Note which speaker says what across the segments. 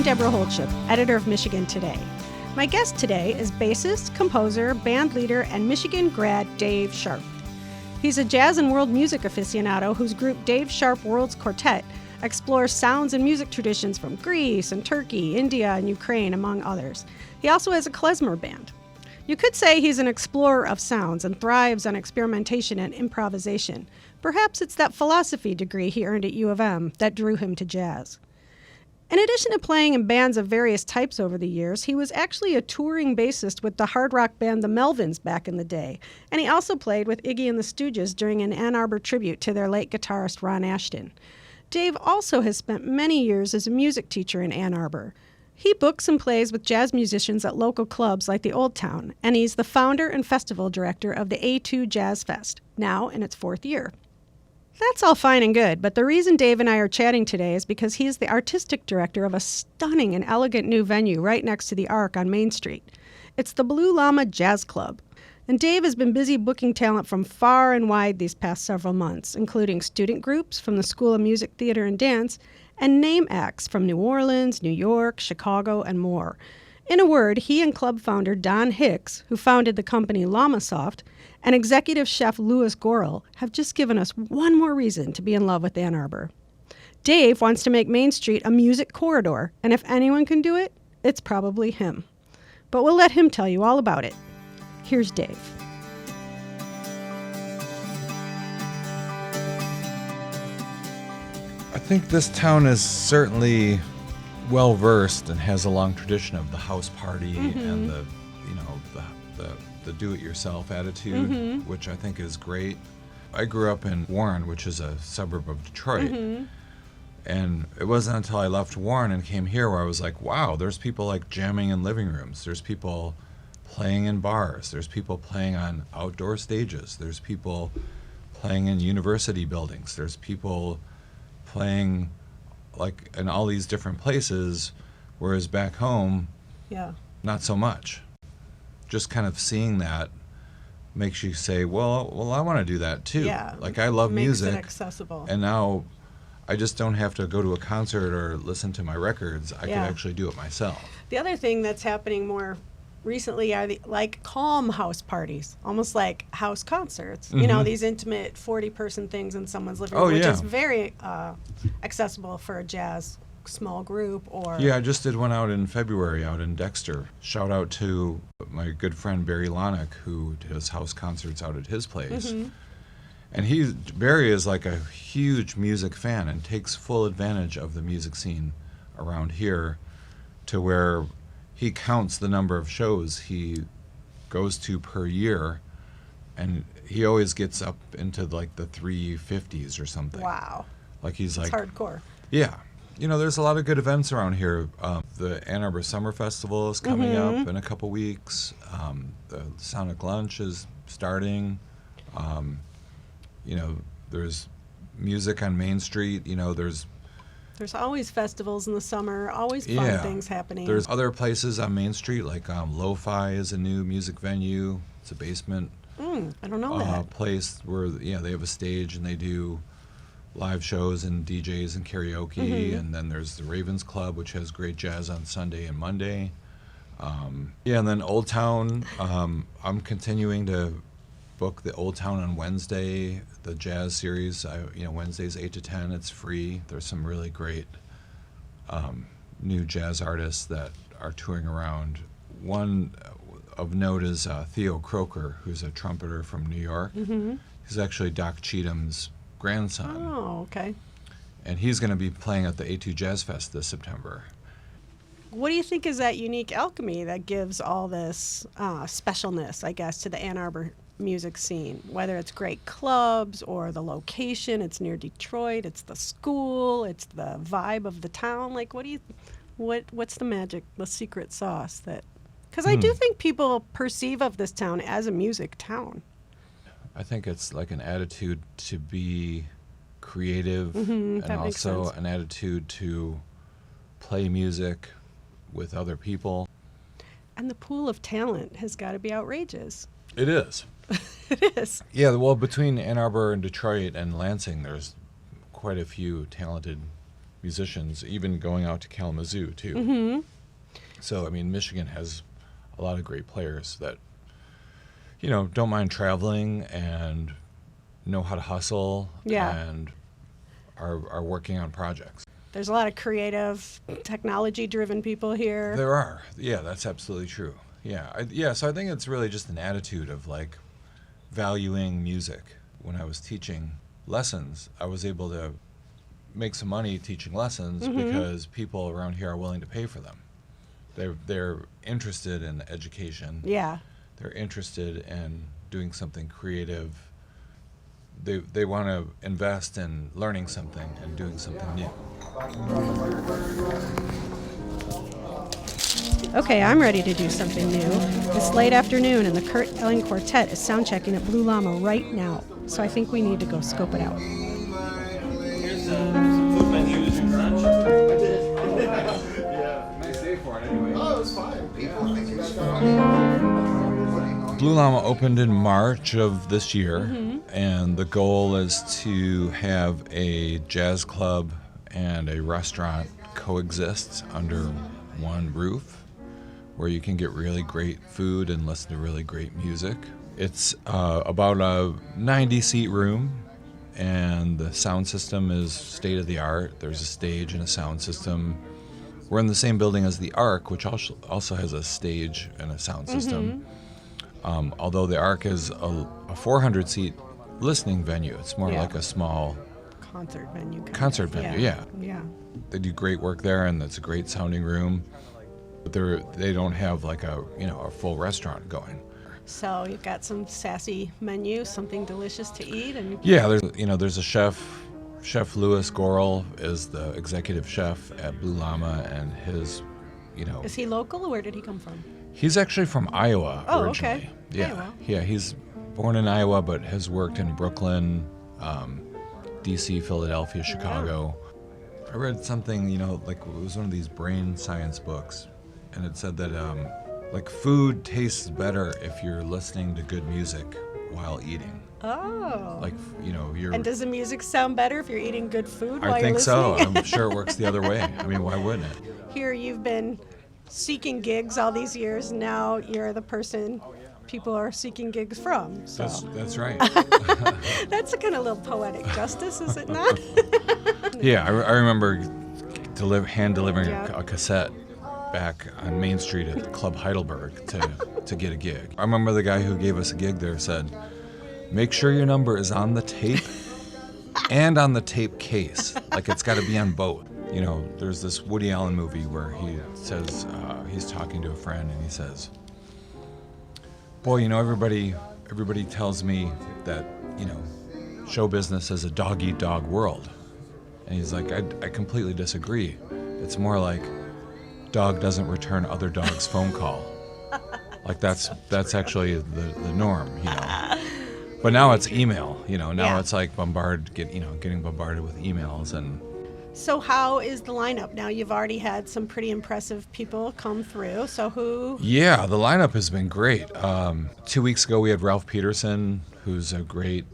Speaker 1: Deborah Holdship, editor of Michigan Today. My guest today is bassist, composer, band leader, and Michigan grad Dave Sharp. He's a jazz and world music aficionado whose group Dave Sharp Worlds Quartet explores sounds and music traditions from Greece and Turkey, India, and Ukraine, among others. He also has a klezmer band. You could say he's an explorer of sounds and thrives on experimentation and improvisation. Perhaps it's that philosophy degree he earned at U of M that drew him to jazz. In addition to playing in bands of various types over the years, he was actually a touring bassist with the hard rock band The Melvins back in the day, and he also played with Iggy and the Stooges during an Ann Arbor tribute to their late guitarist Ron Ashton. Dave also has spent many years as a music teacher in Ann Arbor. He books and plays with jazz musicians at local clubs like the Old Town, and he's the founder and festival director of the A2 Jazz Fest, now in its 4th year. That's all fine and good, but the reason Dave and I are chatting today is because he's the artistic director of a stunning and elegant new venue right next to the Arc on Main Street. It's the Blue LLama Jazz Club, and Dave has been busy booking talent from far and wide these past several months, including student groups from the School of Music, Theater, and Dance, and name acts from New Orleans, New York, Chicago, and more. In a word, he and club founder Don Hicks, who founded the company LlamaSoft, and executive chef Louis Gorel have just given us one more reason to be in love with Ann Arbor. Dave wants to make Main Street a music corridor, and if anyone can do it, it's probably him. But we'll let him tell you all about it. Here's Dave.
Speaker 2: I think this town is certainly well versed and has a long tradition of the house party and the do-it-yourself attitude, which I think is great. I grew up in Warren, which is a suburb of Detroit, and it wasn't until I left Warren and came here where I was like, wow, there's people like jamming in living rooms, there's people playing in bars, there's people playing on outdoor stages, there's people playing in university buildings, there's people playing like in all these different places, whereas back home, not so much. Just kind of seeing that makes you say, well, I want to do that too.
Speaker 1: Yeah,
Speaker 2: like I love music,
Speaker 1: makes it accessible.
Speaker 2: And now I just don't have to go to a concert or listen to my records. I can actually do it myself.
Speaker 1: The other thing that's happening more recently are like calm house parties, almost like house concerts. You know, these intimate 40-person things in someone's living room, which is very accessible for a jazz small group. Or
Speaker 2: I just did one out in February out in Dexter. Shout out to my good friend Barry Lonick, who does house concerts out at his place. And Barry is like a huge music fan and takes full advantage of the music scene around here, to where he counts the number of shows he goes to per year, and he always gets up into like the 350s or something.
Speaker 1: Wow.
Speaker 2: Like he's
Speaker 1: it's
Speaker 2: like
Speaker 1: hardcore.
Speaker 2: Yeah. You know, there's a lot of good events around here. The Ann Arbor Summer Festival is coming up in a couple weeks. The Sonic Lunch is starting. You know, there's music on Main Street. You know, there's
Speaker 1: always festivals in the summer, always fun things happening.
Speaker 2: There's other places on Main Street, like Lo-Fi is a new music venue. It's a basement
Speaker 1: I don't know that.
Speaker 2: place where they have a stage and they do live shows and DJs and karaoke. And then there's the Ravens Club, which has great jazz on Sunday and Monday. And then Old Town. I'm continuing to book the Old Town on Wednesday, the jazz series. Wednesdays 8 to 10. It's free. There's some really great new jazz artists that are touring around. One of note is Theo Croker, who's a trumpeter from New York. He's actually Doc Cheatham's grandson.
Speaker 1: Oh, okay.
Speaker 2: And he's going to be playing at the A2 Jazz Fest this September.
Speaker 1: What do you think is that unique alchemy that gives all this specialness, I guess, to the Ann Arbor music scene? Whether it's great clubs or the location, it's near Detroit, it's the school, it's the vibe of the town. Like, what's the magic, the secret sauce that? Because I do think people perceive of this town as a music town.
Speaker 2: I think it's like an attitude to be creative, and also an attitude to play music with other people.
Speaker 1: And the pool of talent has got to be outrageous.
Speaker 2: It is.
Speaker 1: It is.
Speaker 2: Yeah, well, between Ann Arbor and Detroit and Lansing, there's quite a few talented musicians, even going out to Kalamazoo too.
Speaker 1: Mm-hmm.
Speaker 2: So I mean, Michigan has a lot of great players that, you know, don't mind traveling and know how to hustle and are working on projects.
Speaker 1: There's a lot of creative, technology-driven people here.
Speaker 2: There are. Yeah, that's absolutely true. Yeah. So I think it's really just an attitude of like valuing music. When I was teaching lessons, I was able to make some money teaching lessons because people around here are willing to pay for them. They're interested in education.
Speaker 1: Yeah.
Speaker 2: They're interested in doing something creative. They want to invest in learning something and doing something new.
Speaker 1: Okay, I'm ready to do something new. It's late afternoon and the Kurt Elling Quartet is soundchecking at Blue Llama right now, so I think we need to go scope it out.
Speaker 3: Here's some food menus and lunch.
Speaker 2: Nice day for it anyway.
Speaker 4: Oh, it was fine.
Speaker 2: Blue Llama opened in March of this year, and the goal is to have a jazz club and a restaurant coexist under one roof, where you can get really great food and listen to really great music. It's about a 90-seat room, and the sound system is state-of-the-art. There's a stage and a sound system. We're in the same building as the Arc, which also has a stage and a sound system. Although the Arc is a 400-seat listening venue, it's more like a small
Speaker 1: Concert venue.
Speaker 2: concert venue. Yeah. They do great work there, and it's a great sounding room. But they don't have like a full restaurant going.
Speaker 1: So you've got some sassy menu, something delicious to eat, and
Speaker 2: There's a chef. Chef Louis Gorel is the executive chef at Blue Llama, and his,
Speaker 1: Is he local? Where did he come from?
Speaker 2: he's actually from Iowa
Speaker 1: Oh,
Speaker 2: originally.
Speaker 1: okay.
Speaker 2: Yeah,
Speaker 1: Iowa.
Speaker 2: yeah. He's born in Iowa, but has worked in Brooklyn, D.C., Philadelphia, Chicago. I read something, like it was one of these brain science books, and it said that like food tastes better if you're listening to good music while eating.
Speaker 1: Oh.
Speaker 2: Like, you're.
Speaker 1: And does the music sound better if you're eating good food while
Speaker 2: I
Speaker 1: you're
Speaker 2: think so.
Speaker 1: listening?
Speaker 2: I'm sure it works the other way. I mean, why wouldn't it?
Speaker 1: Here you've been seeking gigs all these years. Now you're the person people are seeking gigs from. So
Speaker 2: That's right.
Speaker 1: that's a kind of little poetic justice, is it not?
Speaker 2: Yeah, I remember hand delivering
Speaker 1: Yeah.
Speaker 2: a cassette back on Main Street at Club Heidelberg to get a gig. I remember the guy who gave us a gig there said, "Make sure your number is on the tape and on the tape case. Like it's got to be on both." There's this Woody Allen movie where he says he's talking to a friend and he says, "Boy, everybody tells me that show business is a dog-eat-dog world," and he's like, "I completely disagree. It's more like dog doesn't return other dogs' phone call. Like that's actually the norm, But now it's email, Now
Speaker 1: Yeah.
Speaker 2: it's like getting bombarded with emails and."
Speaker 1: So how is the lineup? Now you've already had some pretty impressive people come through. So who?
Speaker 2: Yeah, the lineup has been great. 2 weeks ago we had Ralph Peterson, who's a great,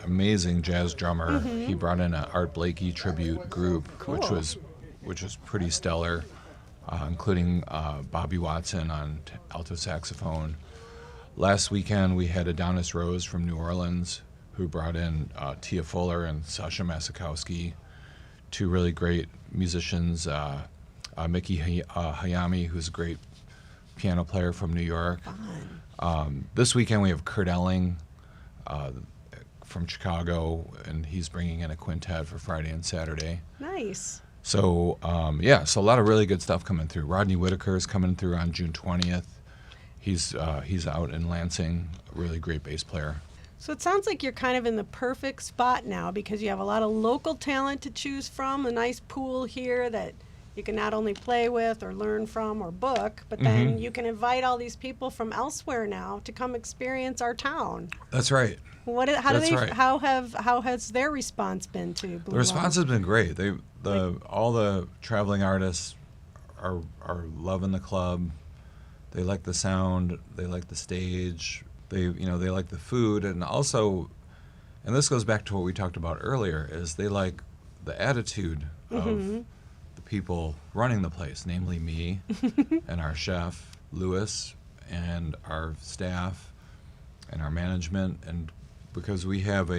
Speaker 2: amazing jazz drummer. He brought in an Art Blakey tribute group, which was pretty stellar, including Bobby Watson on alto saxophone. Last weekend we had Adonis Rose from New Orleans, who brought in Tia Fuller and Sasha Masakowski, two really great musicians. Mickey Hayami, who's a great piano player from New York. This weekend we have Kurt Elling from Chicago, and he's bringing in a quintet for Friday and Saturday.
Speaker 1: Nice.
Speaker 2: So so a lot of really good stuff coming through. Rodney Whitaker is coming through on June 20th. He's out in Lansing, a really great bass player.
Speaker 1: So it sounds like you're kind of in the perfect spot now because you have a lot of local talent to choose from, a nice pool here that you can not only play with or learn from or book, but then you can invite all these people from elsewhere now to come experience our town.
Speaker 2: That's right.
Speaker 1: How has their response been to Blue
Speaker 2: The response
Speaker 1: Llama?
Speaker 2: has been great. All the traveling artists are loving the club. They like the sound. They like the stage. They like the food, and also, and this goes back to what we talked about earlier, is they like the attitude of the people running the place, namely me and our chef, Louis, and our staff and our management. And because we have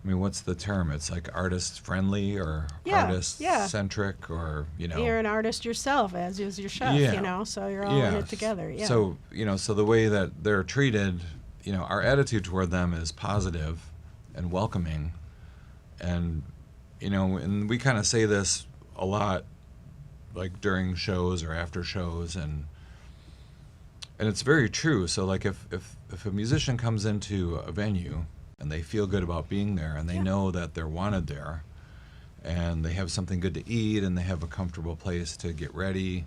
Speaker 2: what's the term? It's like artist-friendly or artist-centric or,
Speaker 1: You're an artist yourself, as is your chef, so you're all in it together. Yeah.
Speaker 2: So, so the way that they're treated, our attitude toward them is positive and welcoming. And, and we kind of say this a lot, like during shows or after shows, and it's very true. So, like, if a musician comes into a venue and they feel good about being there, and they know that they're wanted there, and they have something good to eat, and they have a comfortable place to get ready,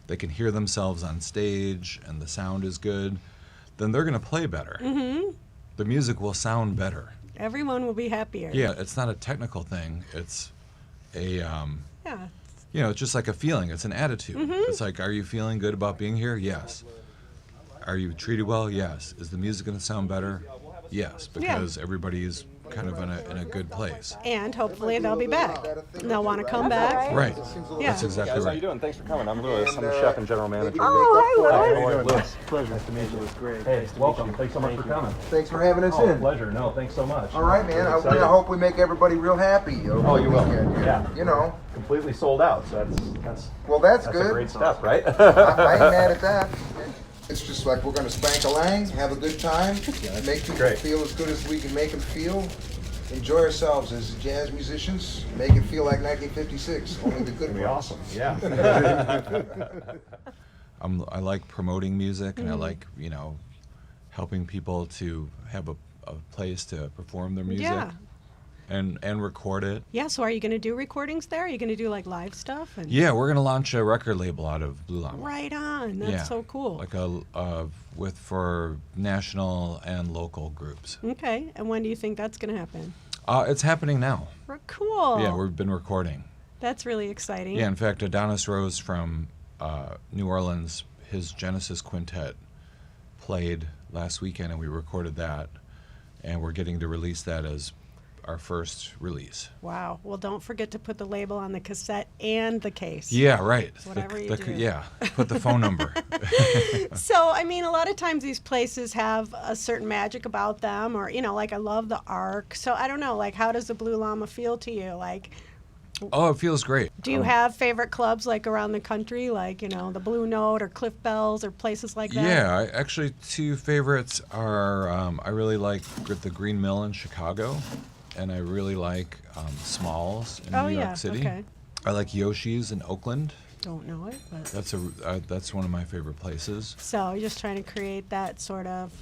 Speaker 2: they can hear themselves on stage, and the sound is good, then they're going to play better. The music will sound better.
Speaker 1: Everyone will be happier.
Speaker 2: Yeah, it's not a technical thing. It's a, it's just like a feeling. It's an attitude. It's like, are you feeling good about being here? Yes. Are you treated well? Yes. Is the music going to sound better? Yes, because everybody's kind of in a good place.
Speaker 1: And hopefully they'll be back. And they'll want to come back.
Speaker 2: Right. That's exactly right.
Speaker 4: How you doing? Thanks for coming. I'm Louis. I'm the chef and general manager.
Speaker 1: Oh, hi,
Speaker 4: Louis. Louis. Pleasure. Nice to meet you. It's great. Hey, welcome. Thanks so much for coming.
Speaker 5: Thanks for having us in.
Speaker 4: Pleasure. No, thanks so much.
Speaker 5: All right, man. I hope we make everybody real happy over the
Speaker 4: you will.
Speaker 5: weekend.
Speaker 4: Yeah. Completely sold out. So that's
Speaker 5: that's
Speaker 4: a
Speaker 5: good.
Speaker 4: great step, right?
Speaker 5: I ain't mad at that. It's just like we're going to spank a lang, have a good time, make people feel as good as we can make them feel. Enjoy ourselves as jazz musicians. Make it feel like 1956. Only the good ones.
Speaker 4: Awesome. Yeah.
Speaker 2: I like promoting music, and I like, helping people to have a place to perform their music.
Speaker 1: Yeah.
Speaker 2: And record it.
Speaker 1: Yeah, so are you going to do recordings there? Are you going to do like live stuff?
Speaker 2: Yeah, we're going to launch a record label out of Blue LLama.
Speaker 1: Right on. That's so cool.
Speaker 2: Like for national and local groups.
Speaker 1: Okay, and when do you think that's going to happen?
Speaker 2: It's happening now.
Speaker 1: Cool.
Speaker 2: Yeah, we've been recording.
Speaker 1: That's really exciting.
Speaker 2: Yeah, in fact, Adonis Rose from New Orleans, his Genesis Quintet played last weekend, and we recorded that, and we're getting to release that as our first release.
Speaker 1: Wow. Well, don't forget to put the label on the cassette and the case.
Speaker 2: Yeah, right.
Speaker 1: Whatever you do.
Speaker 2: Yeah, put the phone number.
Speaker 1: So, a lot of times these places have a certain magic about them, or, like I love the Ark. So I don't know, like, how does the Blue LLama feel to you? Like,
Speaker 2: oh, it feels great.
Speaker 1: do you have favorite clubs, like, around the country, like, the Blue Note or Cliff Bells or places like that?
Speaker 2: Yeah, actually, two favorites are, I really like the Green Mill in Chicago, and I really like Smalls in New York City.
Speaker 1: Okay.
Speaker 2: I like Yoshi's in Oakland.
Speaker 1: Don't know it, but
Speaker 2: That's one of my favorite places.
Speaker 1: So you're just trying to create that sort of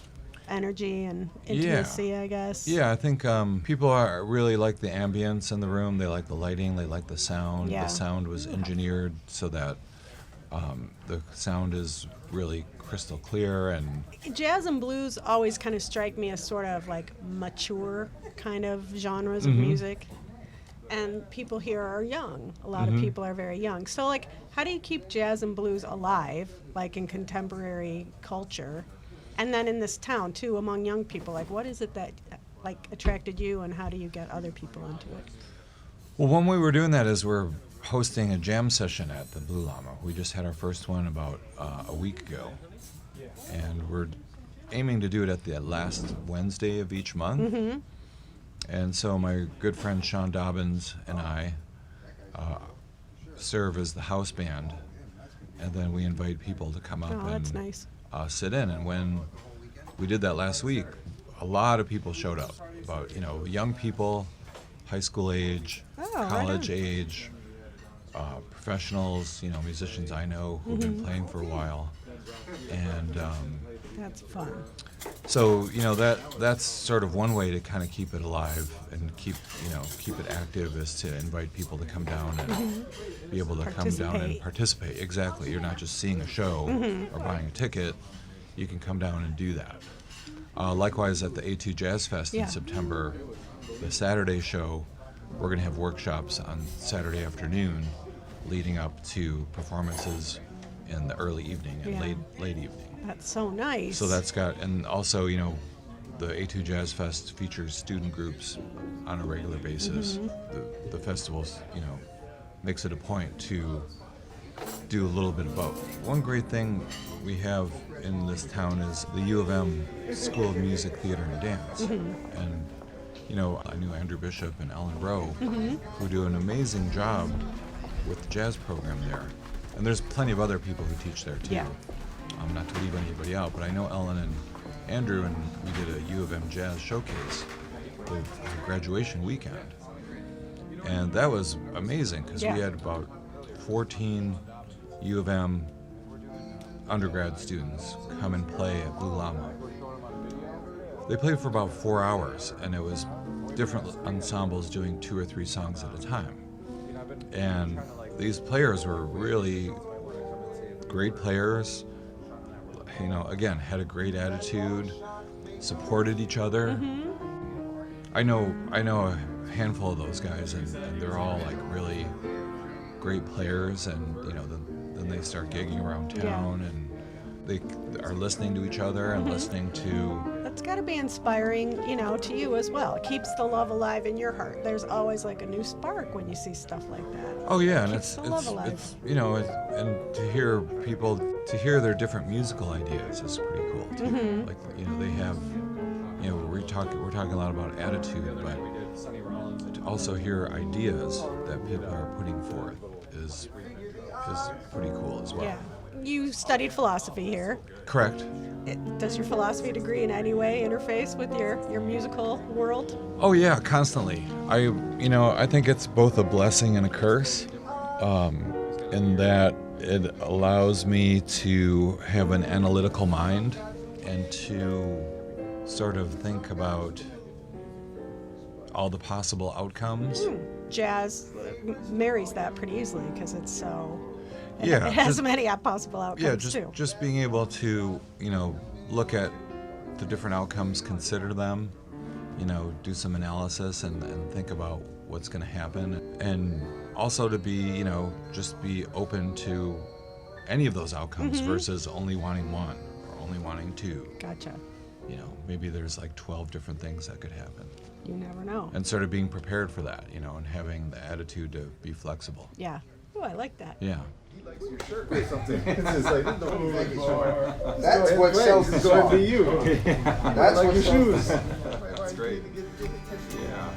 Speaker 1: energy and intimacy, I guess.
Speaker 2: Yeah, I think people really like the ambience in the room. They like the lighting. They like the sound.
Speaker 1: Yeah.
Speaker 2: The sound was engineered so that the sound is really crystal clear. And
Speaker 1: jazz and blues always kind of strike me as sort of like mature kind of genres of music. And people here are young. A lot of people are very young. So, like, how do you keep jazz and blues alive, like in contemporary culture? And then in this town, too, among young people, like, what is it that, like, attracted you, and how do you get other people into it?
Speaker 2: Well, one way we're doing that is we're hosting a jam session at the Blue LLama. We just had our first one about a week ago. And we're aiming to do it at the last Wednesday of each month. And so my good friend Sean Dobbins and I serve as the house band, and then we invite people to come up
Speaker 1: that's nice.
Speaker 2: Sit in. And when we did that last week, a lot of people showed up. About young people, high school age, college age, professionals, musicians I know who've been playing for a while, and
Speaker 1: that's fun.
Speaker 2: So that's sort of one way to kind of keep it alive and keep it active, is to invite people to come down and be able to come down and participate. Exactly. You're not just seeing a show or buying a ticket. You can come down and do that. Likewise, at the A2 Jazz Fest in September, the Saturday show, we're going to have workshops on Saturday afternoon leading up to performances in the early evening and late evening.
Speaker 1: That's so nice.
Speaker 2: So that's got, and also, the A2 Jazz Fest features student groups on a regular basis. The festivals, makes it a point to do a little bit of both. One great thing we have in this town is the U of M School of Music, Theater, and Dance. And, I knew Andrew Bishop and Ellen Rowe, who do an amazing job with the jazz program there. And there's plenty of other people who teach there, too.
Speaker 1: Yeah.
Speaker 2: Not to leave anybody out, but I know Ellen and Andrew, and we did a U of M Jazz showcase the graduation weekend. And that was amazing, because we had about 14 U of M undergrad students come and play at Blue LLama. They played for about 4 hours, and it was different ensembles doing 2 or 3 songs at a time. And these players were really great players, again, had a great attitude, supported each other. I know a handful of those guys, and they're all like really great players, and then they start gigging around town, and they are listening to each other and listening to.
Speaker 1: That's got to be inspiring, to you as well. It keeps the love alive in your heart. There's always like a new spark when you see stuff like that.
Speaker 2: Oh yeah, and
Speaker 1: Keeps the love alive.
Speaker 2: it's and to hear people, to hear their different musical ideas is pretty cool too. Like they have, we're talking a lot about attitude, but to also hear ideas that people are putting forth is pretty cool as well.
Speaker 1: Yeah. You studied philosophy here.
Speaker 2: Correct.
Speaker 1: Does your philosophy degree in any way interface with your musical world?
Speaker 2: Oh yeah, constantly. I think it's both a blessing and a curse, in that it allows me to have an analytical mind and to sort of think about all the possible outcomes.
Speaker 1: Jazz marries that pretty easily because it's so.
Speaker 2: Yeah,
Speaker 1: it has many possible outcomes
Speaker 2: yeah,
Speaker 1: too.
Speaker 2: just being able to, look at the different outcomes, consider them, do some analysis and think about what's going to happen, and also to be, just be open to any of those outcomes versus only wanting one or only wanting two.
Speaker 1: Gotcha.
Speaker 2: Maybe there's like 12 different things that could happen.
Speaker 1: You never know.
Speaker 2: And sort of being prepared for that, and having the attitude to be flexible.
Speaker 1: Yeah. Oh, I like that.
Speaker 2: Yeah.
Speaker 6: Your shirt or something. It's like,
Speaker 5: That's what sells the song.
Speaker 6: Be you.
Speaker 5: That's
Speaker 6: like
Speaker 5: what
Speaker 6: your
Speaker 5: sells
Speaker 6: shoes.
Speaker 2: That's great. Yeah.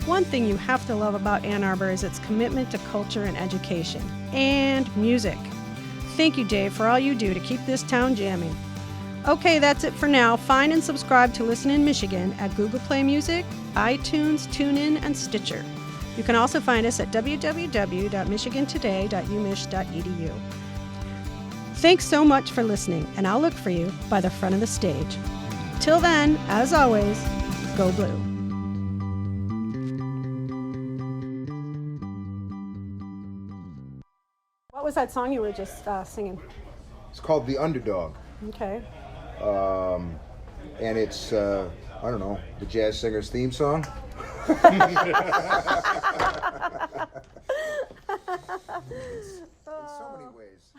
Speaker 1: One thing you have to love about Ann Arbor is its commitment to culture and education. And music. Thank you, Dave, for all you do to keep this town jamming. Okay, that's it for now. Find and subscribe to Listen in Michigan at Google Play Music, iTunes, TuneIn, and Stitcher. You can also find us at www.michigantoday.umich.edu. Thanks so much for listening, and I'll look for you by the front of the stage. Till then, as always, go Blue. What was that song you were just singing?
Speaker 5: It's called The Underdog.
Speaker 1: Okay.
Speaker 5: And it's, I don't know, the jazz singer's theme song. In so many ways.